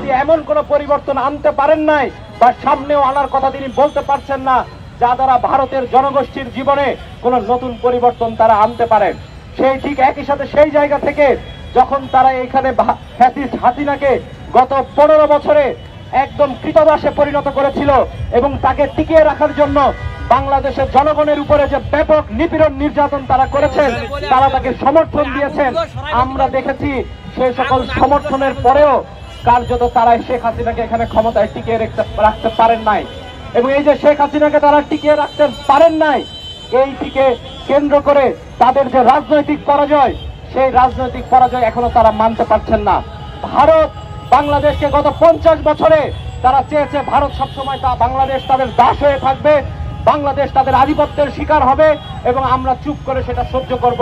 তিনি এমন কোন পরিবর্তন আনতে পারেন নাই বা সামনেও আনার কথা তিনি বলতে পারছেন না যা দ্বারা ভারতের জনগোষ্ঠীর জীবনে কোন নতুন পরিবর্তন তারা আনতে পারেন। সেই ঠিক একই সাথে সেই জায়গা থেকে যখন তারা এখানে ফ্যাসিস্ট হাসিনাকে গত 15 বছরে একদম কৃতদাসে পরিণত করেছিল এবং তাকে টিকিয়ে রাখার জন্য বাংলাদেশের জনগণের উপরে যে ব্যাপক নিপীড়ন নির্যাতন তারা করেছেন, তারা তাকে সমর্থন দিয়েছেন। আমরা দেখেছি সেই সকল সমর্থনের পরেও কার্যত তারা শেখ হাসিনাকে এখানে ক্ষমতায় টিকিয়ে রাখতে পারেন নাই। এবং এই যে শেখ হাসিনাকে তারা টিকিয়ে রাখতে পারেন নাই, এইটিকে কেন্দ্র করে তাদের যে রাজনৈতিক পরাজয়, সেই রাজনৈতিক পরাজয় এখনো তারা মানতে পারছেন না। ভারত বাংলাদেশকে গত 50 বছরে তারা চেয়েছে ভারত সবসময় বাংলাদেশ তাদের দাস হয়ে থাকবে, বাংলাদেশ তাদের আধিপত্যের শিকার হবে এবং আমরা চুপ করে সেটা সহ্য করব।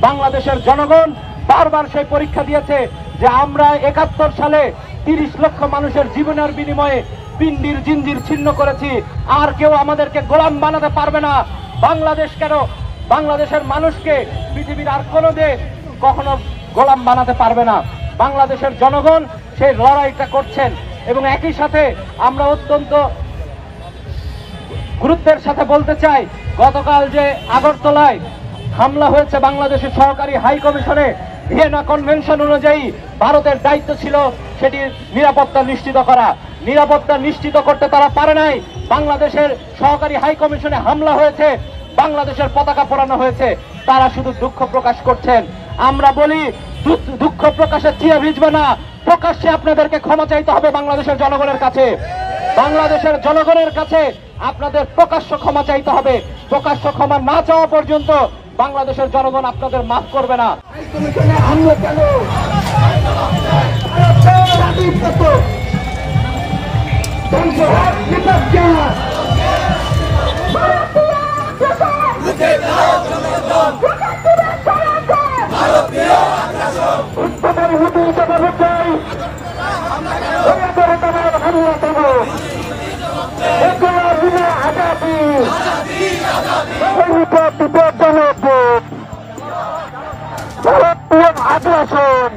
বাংলাদেশের জনগণ বারবার সেই পরীক্ষা দিয়েছে যে আমরা 71 সালে 30 লক্ষ মানুষের জীবনের বিনিময়ে পিণ্ডির জিঞ্জির ছিন্ন করেছি, আর কেউ আমাদেরকে গোলাম বানাতে পারবে না। বাংলাদেশ কেন, বাংলাদেশের মানুষকে পৃথিবীর আর কোনো দেশ কখনো গোলাম বানাতে পারবে না। বাংলাদেশের জনগণ সেই লড়াইটা করছেন এবং একই সাথে আমরা অত্যন্ত গুরুত্বের সাথে বলতে চাই, গতকাল যে আগরতলায় হামলা হয়েছে বাংলাদেশের সহকারী হাই কমিশনে, ভিয়েনা কনভেনশন অনুযায়ী ভারতের দায়িত্ব ছিল সেটির নিরাপত্তা নিশ্চিত করা। নিরাপত্তা নিশ্চিত করতে তারা পারে নাই। বাংলাদেশের সহকারী হাই কমিশনে হামলা হয়েছে, বাংলাদেশের পতাকা পোড়ানো হয়েছে, তারা শুধু দুঃখ প্রকাশ করছেন। আমরা বলি দুঃখ প্রকাশে চিয়া ভিজবে না, প্রকাশ্যে আপনাদেরকে ক্ষমা চাইতে হবে বাংলাদেশের জনগণের কাছে। বাংলাদেশের জনগণের কাছে আপনাদের প্রকাশ্য ক্ষমা চাইতে হবে। প্রকাশ্য ক্ষমা না চাওয়া পর্যন্ত বাংলাদেশের জনগণ আপনাদের মাফ করবে না। আগ্রাসন